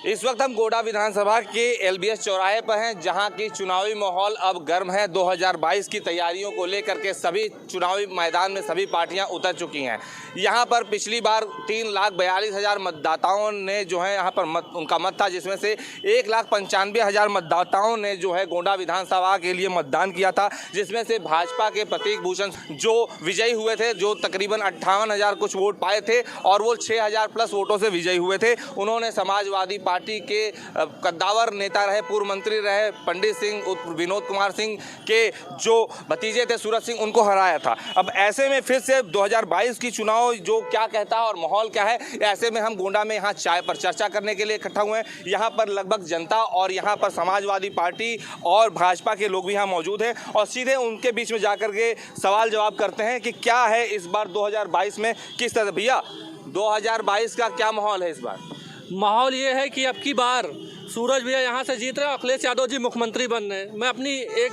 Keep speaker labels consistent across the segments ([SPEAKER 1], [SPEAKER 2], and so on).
[SPEAKER 1] इस वक्त हम गोंडा विधानसभा के एलबीएस चौराहे पर हैं, जहां की चुनावी माहौल अब गर्म है। 2022 की तैयारियों को लेकर के सभी चुनावी मैदान में सभी पार्टियां उतर चुकी हैं। यहां पर पिछली बार 3,42,000 मतदाताओं ने जो है यहां पर उनका मत था, जिसमें से 1,95,000 मतदाताओं ने जो है गोंडा विधानसभा के लिए मतदान किया था, जिसमें से भाजपा के प्रतीक भूषण जो विजयी हुए थे, जो तकरीबन 58,000 कुछ वोट पाए थे और वो 6,000 प्लस वोटों से विजयी हुए थे। उन्होंने समाजवादी पार्टी के कद्दावर नेता रहे, पूर्व मंत्री रहे पंडित सिंह विनोद कुमार सिंह के जो भतीजे थे सूरज सिंह, उनको हराया था। अब ऐसे में फिर से 2022 की चुनाव जो क्या कहता है और माहौल क्या है, ऐसे में हम गोंडा में यहाँ चाय पर चर्चा करने के लिए इकट्ठा हुए हैं। यहाँ पर लगभग जनता और यहाँ पर समाजवादी पार्टी और भाजपा के लोग भी यहाँ मौजूद हैं और सीधे उनके बीच में जाकर के सवाल जवाब करते हैं कि क्या है इस बार 2022 में किस तरह। भैया, 2022 का क्या माहौल है इस बार?
[SPEAKER 2] माहौल ये है कि अब की बार सूरज भैया यहाँ से जीत रहे हैं, अखिलेश यादव जी मुख्यमंत्री बन रहे हैं। मैं अपनी एक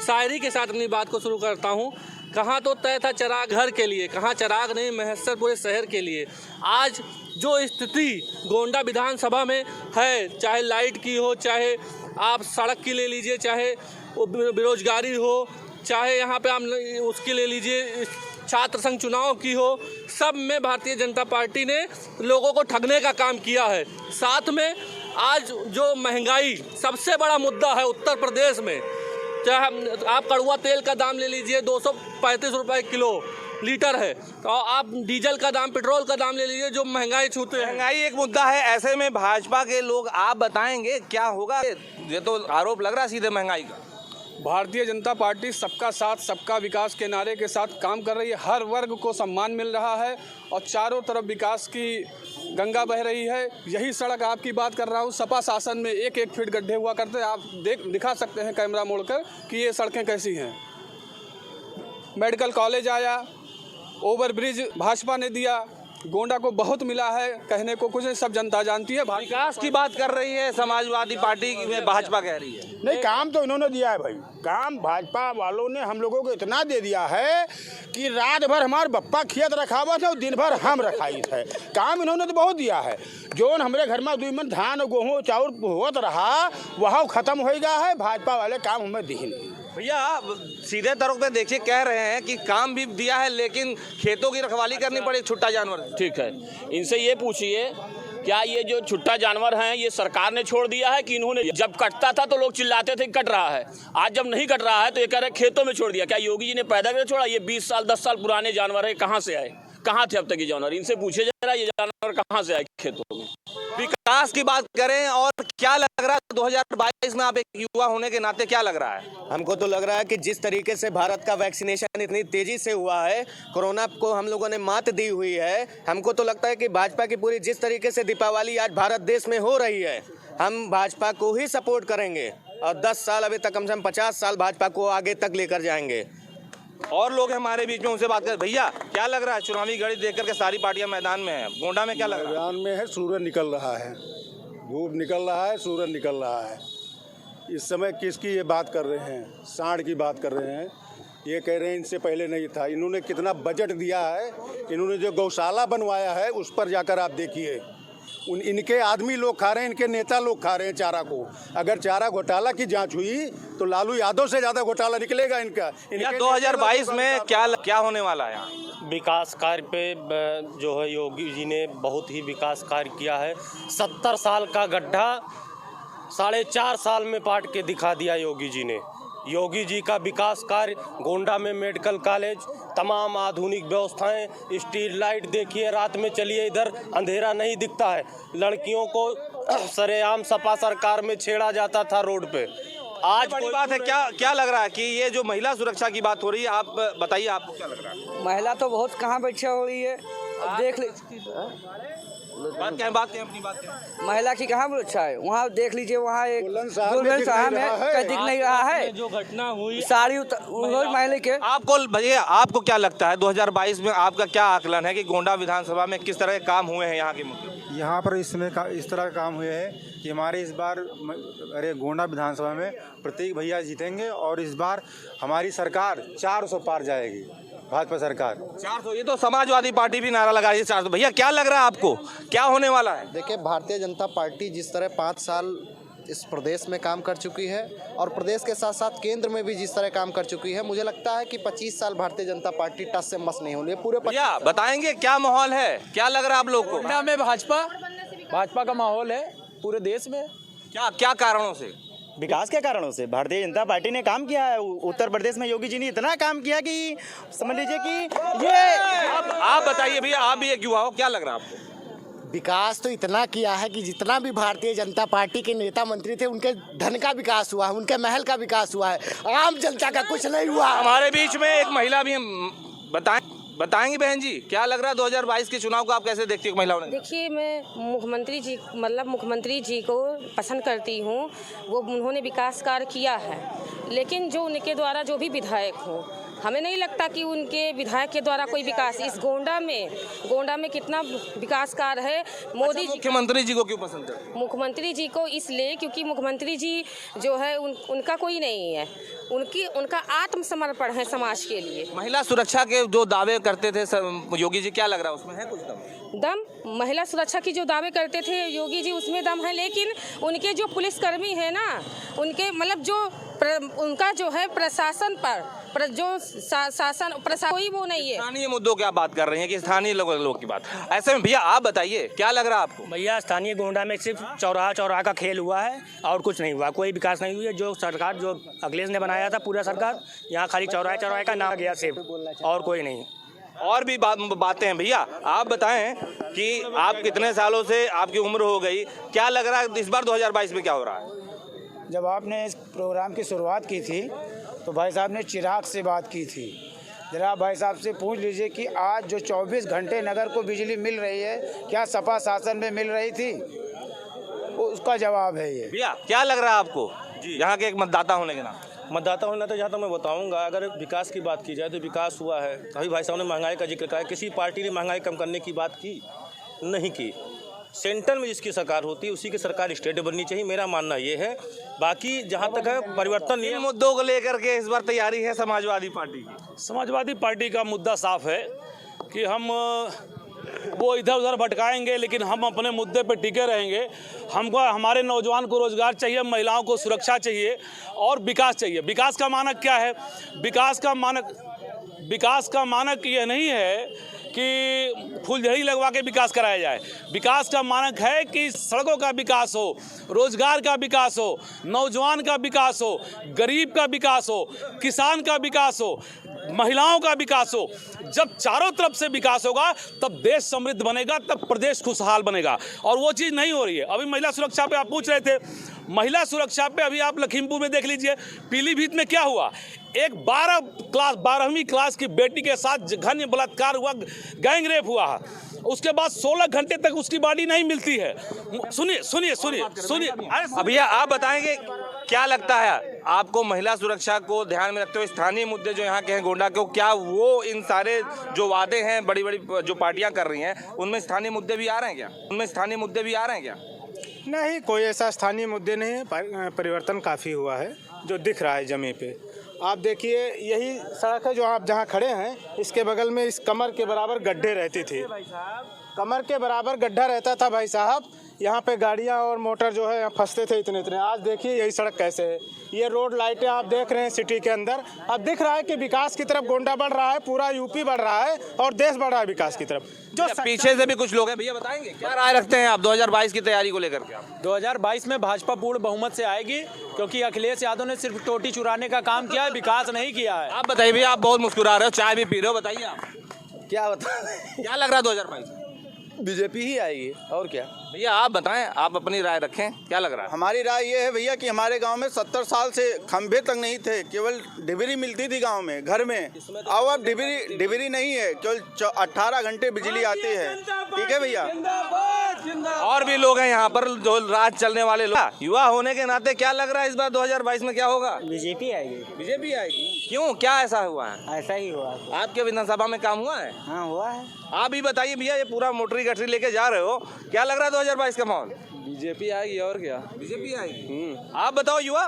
[SPEAKER 2] शायरी के साथ अपनी बात को शुरू करता हूँ। कहाँ तो तय था चराग घर के लिए, कहाँ चराग नहीं महस्सर पूरे शहर के लिए। आज जो स्थिति गोंडा विधानसभा में है, चाहे लाइट की हो, चाहे आप सड़क की ले लीजिए, चाहे बेरोजगारी हो, चाहे यहाँ पे आप उसकी ले लीजिए, छात्र संघ चुनाव की हो, सब में भारतीय जनता पार्टी ने लोगों को ठगने का काम किया है। साथ में आज जो महंगाई सबसे बड़ा मुद्दा है उत्तर प्रदेश में, चाहे आप कड़वा तेल का दाम ले लीजिए, 235 रुपये किलो लीटर है, और आप डीजल का दाम, पेट्रोल का दाम ले लीजिए, जो महंगाई छूते हैं।
[SPEAKER 1] महंगाई एक मुद्दा है। ऐसे में भाजपा के लोग आप बताएंगे क्या होगा? ये तो आरोप लग रहा है सीधे महंगाई का।
[SPEAKER 3] भारतीय जनता पार्टी सबका साथ सबका विकास के नारे के साथ काम कर रही है। हर वर्ग को सम्मान मिल रहा है और चारों तरफ विकास की गंगा बह रही है। यही सड़क आपकी बात कर रहा हूँ, सपा शासन में एक एक फीट गड्ढे हुआ करते हैं। आप दिखा सकते हैं कैमरा मोड़कर कि ये सड़कें कैसी हैं। मेडिकल कॉलेज आया, ओवर ब्रिज भाजपा ने दिया, गोंडा को बहुत मिला है, कहने को कुछ नहीं, सब जनता जानती है।
[SPEAKER 1] विकास की बात कर रही है समाजवादी पार्टी में, भाजपा कह रही है
[SPEAKER 4] नहीं, काम तो इन्होंने दिया है भाई। काम भाजपा वालों ने हम लोगों को इतना दे दिया है कि रात भर हमारे बप्पा खेत रखा हुआ था और दिन भर हम रखाई थे। काम इन्होंने तो बहुत दिया है। जो हमारे घर में 2 मन धान गेहूँ चाउर होत रहा, वह खत्म हो गया है। भाजपा वाले काम हमें दी नहीं।
[SPEAKER 1] भैया, सीधे तौर पे देखिए, कह रहे हैं कि काम भी दिया है लेकिन खेतों की रखवाली करनी पड़ी, छुट्टा जानवर।
[SPEAKER 5] ठीक है, इनसे ये पूछिए, क्या ये जो छुट्टा जानवर हैं ये सरकार ने छोड़ दिया है कि इन्होंने? जब कटता था तो लोग चिल्लाते थे कट रहा है, आज जब नहीं कट रहा है तो ये कह रहे खेतों में छोड़ दिया। क्या योगी जी ने पैदा करके छोड़ा? ये 20 साल 10 साल पुराने जानवर है, कहाँ से आए, कहाँ थे अब तक ये जानवर? इनसे पूछे जरा, ये जानवर कहाँ से आए खेतों में?
[SPEAKER 1] विकास की बात करें और क्या लग रहा है 2022 में, आप एक युवा होने के नाते क्या लग रहा है?
[SPEAKER 6] हमको तो लग रहा है कि जिस तरीके से भारत का वैक्सीनेशन इतनी तेजी से हुआ है, कोरोना को हम लोगों ने मात दी हुई है। हमको तो लगता है कि भाजपा की पूरी जिस तरीके से दीपावली आज भारत देश में हो रही है, हम भाजपा को ही सपोर्ट करेंगे और 10 साल अभी तक, कम से कम 50 साल भाजपा को आगे तक लेकर जाएंगे।
[SPEAKER 1] और लोग हमारे बीच में, उनसे बात कर। भैया, क्या लग रहा है? चुनावी घड़ी देख करके सारी पार्टियां मैदान में हैं, गोंडा में क्या लग रहा है?
[SPEAKER 4] मैदान में है, सूरज निकल रहा है, धूप निकल रहा है, सूरज निकल रहा है। इस समय किसकी ये बात कर रहे हैं? सांड की बात कर रहे हैं। ये कह रहे हैं इनसे पहले नहीं था। इन्होंने कितना बजट दिया है, इन्होंने जो गौशाला बनवाया है उस पर जाकर आप देखिए। इनके आदमी लोग खा रहे हैं, इनके नेता लोग खा रहे हैं चारा को। अगर चारा घोटाला की जांच हुई तो लालू यादव से ज़्यादा घोटाला निकलेगा इनका।
[SPEAKER 1] 2022 में क्या होने वाला है यहाँ?
[SPEAKER 7] विकास कार्य पे जो है योगी जी ने बहुत ही विकास कार्य किया है। 70 साल का गड्ढा 4.5 साल में पाट के दिखा दिया योगी जी ने। योगी जी का विकास कार्य, गोंडा में मेडिकल कॉलेज, तमाम आधुनिक व्यवस्थाएं, स्ट्रीट लाइट देखिए, रात में चलिए इधर अंधेरा नहीं दिखता है। लड़कियों को सरेआम सपा सरकार में छेड़ा जाता था रोड पे।
[SPEAKER 1] आज बड़ी बात है। क्या लग रहा है कि ये जो महिला सुरक्षा की बात हो रही है, आप बताइए, आपको क्या लग रहा है?
[SPEAKER 8] महिला तो बहुत कहाँ बैठे हो रही है, अब देख ले।
[SPEAKER 1] बात करें अपनी बात करें।
[SPEAKER 8] महिला की कहाँ सुरक्षा है? वहाँ देख लीजिए, वहाँ एक दुल्हन साहब में दिख नहीं रहा है।
[SPEAKER 2] जो घटना हुई,
[SPEAKER 8] साड़ी महिला के।
[SPEAKER 1] आपको भैया, आपको क्या लगता है 2022 में आपका क्या आकलन है कि गोंडा विधानसभा में किस तरह के काम हुए हैं यहाँ के मुद्दे?
[SPEAKER 9] यहाँ पर इस तरह का काम हुए हैं कि हमारे इस बार गोंडा विधानसभा में प्रतीक भैया जीतेंगे और इस बार हमारी सरकार 400 पार जाएगी। भाजपा सरकार।
[SPEAKER 1] 400, ये तो समाजवादी पार्टी भी नारा लगा रही है 400। भैया क्या लग रहा है आपको, क्या होने वाला है?
[SPEAKER 6] देखिए, भारतीय जनता पार्टी जिस तरह 5 साल इस प्रदेश में काम कर चुकी है और प्रदेश के साथ साथ केंद्र में भी जिस तरह काम कर चुकी है, मुझे लगता है कि 25 साल भारतीय जनता पार्टी टस से मस नहीं होनी है। पूरे
[SPEAKER 1] भैया बताएंगे क्या माहौल है, क्या लग रहा है आप लोग को?
[SPEAKER 3] गोंडा में भाजपा का माहौल है पूरे देश में।
[SPEAKER 1] क्या क्या कारणों से?
[SPEAKER 10] विकास के कारणों से भारतीय जनता पार्टी ने काम किया है। उत्तर प्रदेश में योगी जी ने इतना काम किया कि समझ लीजिए कि ये
[SPEAKER 1] आप बताइए भैया, आप भी एक युवा हो, क्या लग रहा है आपको?
[SPEAKER 6] विकास तो इतना किया है कि जितना भी भारतीय जनता पार्टी के नेता मंत्री थे, उनके धन का विकास हुआ है, उनके महल का विकास हुआ है, आम जनता का कुछ नहीं हुआ।
[SPEAKER 1] हमारे बीच में एक महिला भी बताएंगी बहन जी, क्या लग रहा है 2022 के चुनाव को आप कैसे देखती है महिलाओं ने?
[SPEAKER 11] देखिए, मैं मुख्यमंत्री जी को पसंद करती हूँ। वो उन्होंने विकास कार्य किया है, लेकिन जो उनके द्वारा जो भी विधायक हों, हमें नहीं लगता कि उनके विधायक के द्वारा कोई विकास इस गोंडा में कितना विकास कार्य है। मोदी जी,
[SPEAKER 1] मुख्यमंत्री जी को क्यों पसंद करते हैं?
[SPEAKER 11] मुख्यमंत्री जी को इसलिए क्योंकि मुख्यमंत्री जी जो है उनका कोई नहीं है, उनका आत्मसमर्पण है समाज के लिए।
[SPEAKER 1] महिला सुरक्षा के जो दावे करते थे योगी जी, क्या लग रहा है उसमें है कुछ
[SPEAKER 11] दम? महिला सुरक्षा की जो दावे करते थे योगी जी, उसमें दम है, लेकिन उनके जो पुलिसकर्मी है ना, उनके मतलब जो उनका जो है प्रशासन पर जो शासन कोई वो नहीं है।
[SPEAKER 1] स्थानीय मुद्दों की आप बात कर रही हैं कि स्थानीय लोगों की बात, ऐसे में भैया आप बताइए क्या लग रहा है आपको?
[SPEAKER 10] भैया, स्थानीय गोंडा में सिर्फ चौराहा का खेल हुआ है और कुछ नहीं हुआ, कोई विकास नहीं हुई है। जो सरकार जो अखिलेश ने बनाया था पूरा सरकार, यहाँ खाली चौराहे का नाम गया सिर्फ, और कोई नहीं।
[SPEAKER 1] और भी बातें हैं। भैया आप बताएं कि आप कितने सालों से आपकी उम्र हो गई, क्या लग रहा है इस बार 2022 में क्या हो रहा है?
[SPEAKER 9] जब आपने इस प्रोग्राम की शुरुआत की थी तो भाई साहब ने चिराग से बात की थी। जरा भाई साहब से पूछ लीजिए कि आज जो 24 घंटे नगर को बिजली मिल रही है, क्या सपा शासन में मिल रही थी? उसका जवाब है ये।
[SPEAKER 1] भैया क्या लग रहा है आपको यहाँ के एक मतदाता होने के नाते?
[SPEAKER 5] मतदाता होना तो जहाँ तक मैं बताऊंगा, अगर विकास की बात की जाए तो विकास हुआ है। अभी भाई साहब ने महंगाई का जिक्र करा, किसी पार्टी ने महंगाई कम करने की बात की नहीं की। सेंटर में जिसकी सरकार होती है उसी की सरकार स्टेट बननी चाहिए, मेरा मानना ये है। बाकी जहाँ तक है परिवर्तन नहीं है।
[SPEAKER 1] मुद्दों को लेकर के इस बार तैयारी है समाजवादी पार्टी की?
[SPEAKER 12] समाजवादी पार्टी का मुद्दा साफ है कि हम वो इधर उधर भटकाएंगे, लेकिन हम अपने मुद्दे पर टिके रहेंगे। हमको हमारे नौजवान को रोजगार चाहिए, महिलाओं को सुरक्षा चाहिए और विकास चाहिए। विकास का मानक क्या है? विकास का मानक ये नहीं है कि फुलझड़ी लगवा के विकास कराया जाए। विकास का मानक है कि सड़कों का विकास हो, रोजगार का विकास हो, नौजवान का विकास हो, गरीब का विकास हो, किसान का विकास हो, महिलाओं का विकास हो। जब चारों तरफ से विकास होगा तब देश समृद्ध बनेगा, तब प्रदेश खुशहाल बनेगा, और वो चीज़ नहीं हो रही है। अभी महिला सुरक्षा पे आप पूछ रहे थे, महिला सुरक्षा पे अभी आप लखीमपुर में देख लीजिए, पीलीभीत में क्या हुआ। एक 12वीं क्लास की बेटी के साथ घन्य बलात्कार हुआ, गैंग रेप हुआ है, उसके बाद 16 घंटे तक उसकी बॉडी नहीं मिलती है। सुनिए।
[SPEAKER 1] भैया आप बताएंगे क्या लगता है आपको महिला सुरक्षा को ध्यान में रखते हुए स्थानीय मुद्दे जो यहाँ के हैं गोंडा के, क्या वो इन सारे जो वादे हैं बड़ी बड़ी जो पार्टियां कर रही हैं उनमें स्थानीय मुद्दे भी आ रहे हैं क्या?
[SPEAKER 9] नहीं, कोई ऐसा स्थानीय मुद्दे नहीं है। परिवर्तन काफ़ी हुआ है जो दिख रहा है जमीन पे। आप देखिए, यही सड़क है जो आप जहाँ खड़े हैं, इसके बगल में इस कमर के बराबर गड्ढे रहती थी। कमर के बराबर गड्ढा रहता था भाई साहब, यहाँ पे गाड़ियाँ और मोटर जो है फंसते थे इतने। आज देखिए यही सड़क कैसे है। ये रोड लाइटें आप देख रहे हैं सिटी के अंदर। अब दिख रहा है कि विकास की तरफ गोंडा बढ़ रहा है, पूरा यूपी बढ़ रहा है और देश बढ़ रहा है विकास की तरफ। जो
[SPEAKER 1] पीछे से भी कुछ लोग हैं, भैया बताएंगे क्या राय रखते हैं आप 2022 की तैयारी को लेकर के?
[SPEAKER 12] 2022 में भाजपा पूर्ण बहुमत से आएगी, क्योंकि अखिलेश यादव ने सिर्फ टोटी चुराने का काम किया है, विकास नहीं किया है।
[SPEAKER 1] आप बताइए भैया, आप बहुत मुस्कुरा रहे हो, चाय भी पी रहे हो, बताइए आप
[SPEAKER 6] क्या बता
[SPEAKER 1] क्या लग रहा है 2022 में?
[SPEAKER 6] बीजेपी ही आएगी और क्या।
[SPEAKER 1] भैया आप बताएं, आप अपनी राय रखें, क्या लग रहा है?
[SPEAKER 13] हमारी राय ये है भैया कि हमारे गांव में 70 साल से खंभे तक नहीं थे, केवल डिबरी मिलती थी गांव में, घर में। अब डिबरी नहीं है, केवल 18 घंटे बिजली आती है। ठीक है भैया।
[SPEAKER 1] और भी लोग हैं यहाँ पर जो राज चलने वाले लोग। युवा होने के नाते क्या लग रहा है इस बार 2022 में क्या होगा?
[SPEAKER 10] बीजेपी आएगी।
[SPEAKER 1] क्यों, क्या ऐसा हुआ है?
[SPEAKER 10] ऐसा ही हुआ।
[SPEAKER 1] आपके विधानसभा में काम हुआ है?
[SPEAKER 10] हाँ, हुआ है।
[SPEAKER 1] आप भी बताइए भैया, ये पूरा मोटरी गठरी लेके जा रहे हो, क्या लग रहा है 2022 का माहौल?
[SPEAKER 3] बीजेपी आएगी और क्या।
[SPEAKER 1] बीजेपी आएगी। आप बताओ युवा,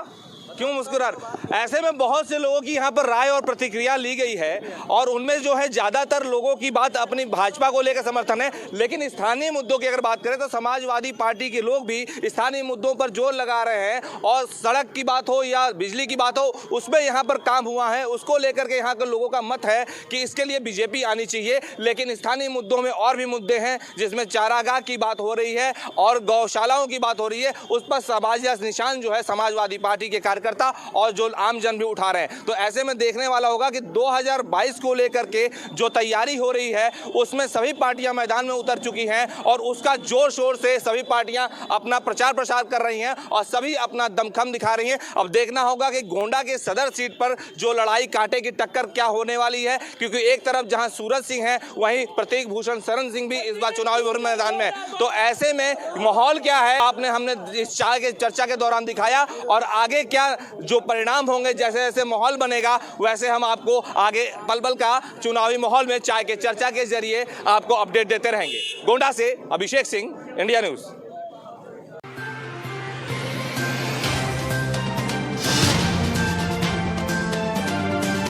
[SPEAKER 1] क्यों मुस्कुरा? ऐसे में बहुत से लोगों की यहाँ पर राय और प्रतिक्रिया ली गई है और उनमें जो है ज़्यादातर लोगों की बात अपनी भाजपा को लेकर समर्थन है, लेकिन स्थानीय मुद्दों की अगर बात करें तो समाजवादी पार्टी के लोग भी स्थानीय मुद्दों पर जोर लगा रहे हैं और सड़क की बात हो या बिजली की बात हो उसमें यहाँ पर काम हुआ है, उसको लेकर के यहाँ के लोगों का मत है कि इसके लिए बीजेपी आनी चाहिए। लेकिन स्थानीय मुद्दों में और भी मुद्दे हैं जिसमें चारागाह की बात हो रही है और गौशालाओं की बात हो रही है, उस पर सवालिया निशान जो है समाजवादी पार्टी के कार्यकर्ता और जो आम जन भी उठा रहे हैं। तो ऐसे में देखने वाला होगा कि 2022 को लेकर के जो तैयारी हो रही है उसमें सभी पार्टियां मैदान में उतर चुकी हैं और उसका जोर शोर से सभी पार्टियां अपना प्रचार प्रसार कर रही हैं और सभी अपना दमखम दिखा रही हैं। अब देखना होगा कि गोंडा के सदर सीट पर जो लड़ाई कांटे की टक्कर क्या होने वाली है, क्योंकि एक तरफ जहां सूरज सिंह है वहीं प्रतीक भूषण शरण सिंह भी इस बार चुनावी मैदान में। तो ऐसे में माहौल क्या है हमने इस चाय के चर्चा के दौरान दिखाया और आगे क्या जो परिणाम होंगे, जैसे जैसे माहौल बनेगा वैसे हम आपको आगे पल पल का चुनावी माहौल में चाय के चर्चा के जरिए आपको अपडेट देते रहेंगे। गोंडा से अभिषेक सिंह, इंडिया न्यूज़।